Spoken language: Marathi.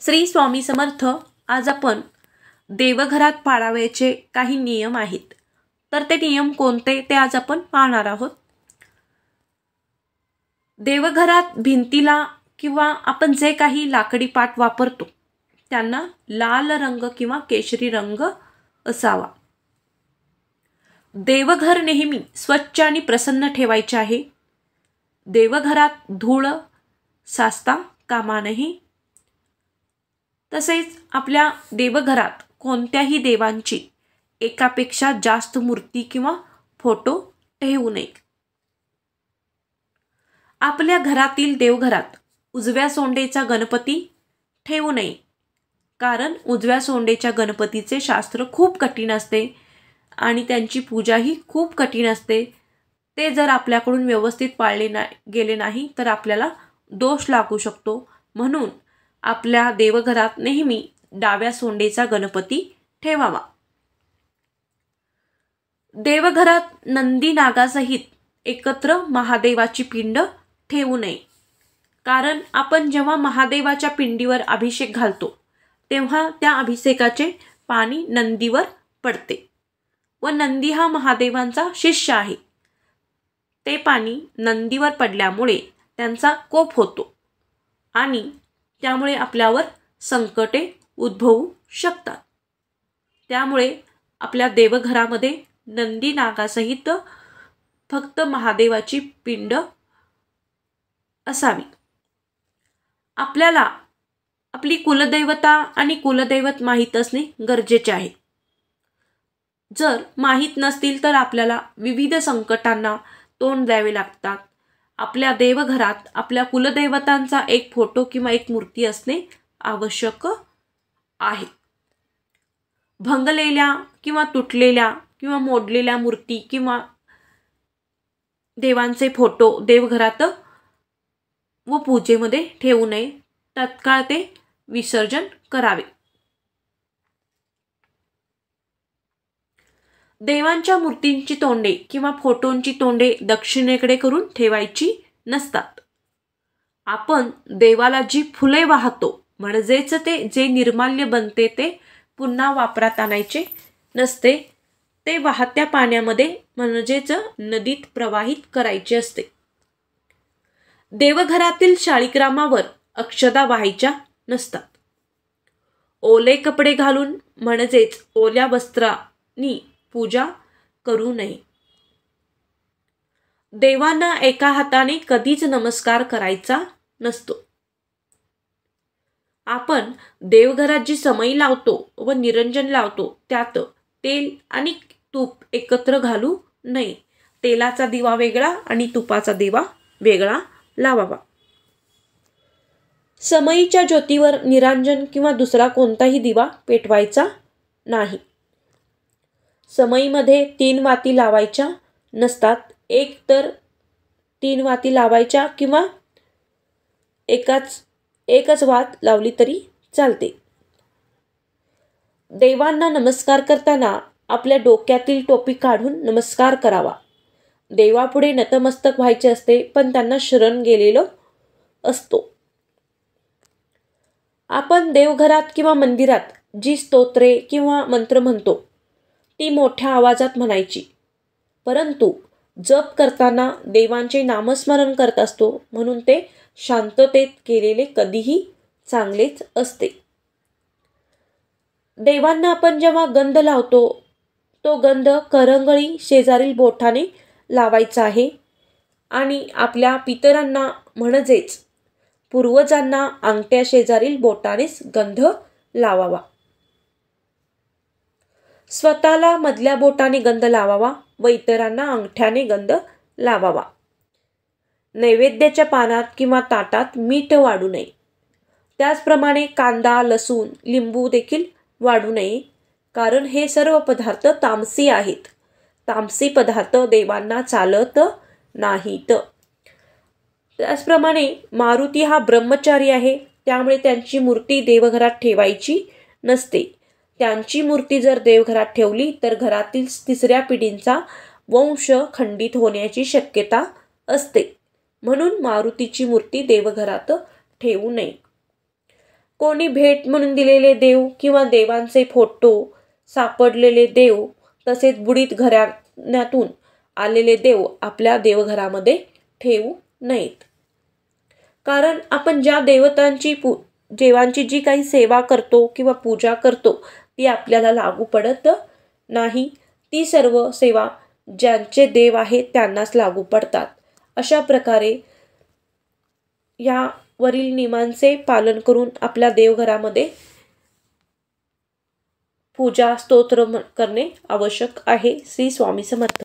श्री स्वामी समर्थ. आज आपण देवघरात पाळावयाचे काही नियम आहेत. तर ते नियम कोणते ते आज आपण पाहणार आहोत. देवघरात भिंतीला किंवा आपण जे काही लाकडी पाट वापरतो त्यांना लाल रंग किंवा केशरी रंग असावा. देवघर नेहमी स्वच्छ आणि प्रसन्न ठेवायचे आहे. देवघरात धूळ साचता कामा नये. तसेच आपल्या देवघरात कोणत्याही देवांची एकापेक्षा जास्त मूर्ती किंवा फोटो ठेवू नये. आपल्या घरातील देवघरात उजव्या सोंडेचा गणपती ठेवू नये, कारण उजव्या सोंडेच्या गणपतीचे शास्त्र खूप कठीण असते आणि त्यांची पूजाही खूप कठीण असते. ते जर आपल्याकडून व्यवस्थित पाळले गेले नाही तर आपल्याला दोष लागू शकतो. म्हणून आपल्या देवघरात नेहमी डाव्या सोंडेचा गणपती ठेवावा. देवघरात नंदी नागासहित एकत्र महादेवाची पिंड ठेवू नये, कारण आपण जेव्हा महादेवाच्या पिंडीवर अभिषेक घालतो तेव्हा त्या अभिषेकाचे पाणी नंदीवर पडते व नंदी हा महादेवांचा शिष्य आहे. ते पाणी नंदीवर पडल्यामुळे त्यांचा कोप होतो आणि त्यामुळे आपल्यावर संकटे उद्भवू शकतात. त्यामुळे आपल्या देवघरामध्ये नंदी नागासहित फक्त महादेवाची पिंड असावी. आपल्याला आपली कुलदैवता आणि कुलदैवत माहीत असणे गरजेचे आहे. जर माहीत नसतील तर आपल्याला विविध संकटांना तोंड द्यावे लागतात. आपल्या देवघरात आपल्या कुलदैवतांचा एक फोटो किंवा एक मूर्ती असणे आवश्यक आहे. भंगलेल्या किंवा तुटलेल्या किंवा मोडलेल्या मूर्ती किंवा देवांचे फोटो देवघरात व पूजेमध्ये ठेवू नये. तत्काळ ते विसर्जन करावे. देवांच्या मूर्तींची तोंडे किंवा फोटोंची तोंडे दक्षिणेकडे करून ठेवायची नसतात. आपण देवाला जी फुले वाहतो म्हणजेच ते जे निर्माल्य बनते ते पुन्हा वापरात आणायचे नसते. ते वाहत्या पाण्यामध्ये म्हणजेच नदीत प्रवाहित करायचे असते. देवघरातील शाळीग्रामावर अक्षता वाहायच्या नसतात. ओले कपडे घालून म्हणजेच ओल्या वस्त्रांनी पूजा करू नये. देवांना एका हाताने कधीच नमस्कार करायचा नसतो. आपण देवघरात जी समई लावतो व निरंजन लावतो त्यात तेल आणि तूप एकत्र घालू नये. तेलाचा दिवा वेगळा आणि तुपाचा दिवा वेगळा लावावा. समईच्या ज्योतीवर निरांजन किंवा दुसरा कोणताही दिवा पेटवायचा नाही. समईमध्ये 3 वाती लावायच्या नसतात. एक तर 3 वाती लावायच्या किंवा एकच वात लावली तरी चालते. देवांना नमस्कार करताना आपल्या डोक्यातील टोपी काढून नमस्कार करावा. देवापुढे नतमस्तक व्हायचे असते, पण त्यांना शरण गेलेलो असतो. आपण देवघरात किंवा मंदिरात जी स्तोत्रे किंवा मंत्र म्हणतो ती मोठ्या आवाजात म्हणायची, परंतु जप करताना देवांचे नामस्मरण करत असतो म्हणून ते शांततेत केलेले कधीही चांगलेच असते. देवांना आपण जेव्हा गंध लावतो तो गंध करंगळी शेजारील बोटाने लावायचा आहे आणि आपल्या पितरांना म्हणजेच पूर्वजांना अंगठ्या शेजारील बोटानेच गंध लावावा. स्वतःला मधल्या बोटाने गंध लावावा व इतरांना अंगठ्याने गंध लावावा. नैवेद्याच्या पानात किंवा ताटात मीठ वाढू नये. त्याचप्रमाणे कांदा, लसूण, लिंबू देखील वाढू नये, कारण हे सर्व पदार्थ तामसी आहेत. तामसी पदार्थ देवांना चालत नाहीत. त्याचप्रमाणे मारुती हा ब्रह्मचारी आहे, त्यामुळे त्यांची मूर्ती देवघरात ठेवायची नसते. त्यांची मूर्ती जर देवघरात ठेवली तर घरातील 3ऱ्या पिढींचा वंश खंडित होण्याची शक्यता असते. म्हणून मारुतीची मूर्ती देवघरात ठेवू नये. कोणी भेट म्हणून दिलेले देव किंवा देवांचे फोटो, सापडलेले देव तसेच बुडीत घराण्यातून आलेले देव आपल्या देवघरामध्ये ठेवू नयेत. कारण आपण ज्या देवांची जी काही सेवा करतो किंवा पूजा करतो ती आपल्याला लागू पडत नाही. ती सर्व सेवा ज्यांचे देव आहेत त्यांनाच लागू पडतात. अशा प्रकारे यावरील नियमांचे पालन करून आपल्या देवघरामध्ये पूजा स्तोत्र करणे आवश्यक आहे. श्री स्वामी समर्थ.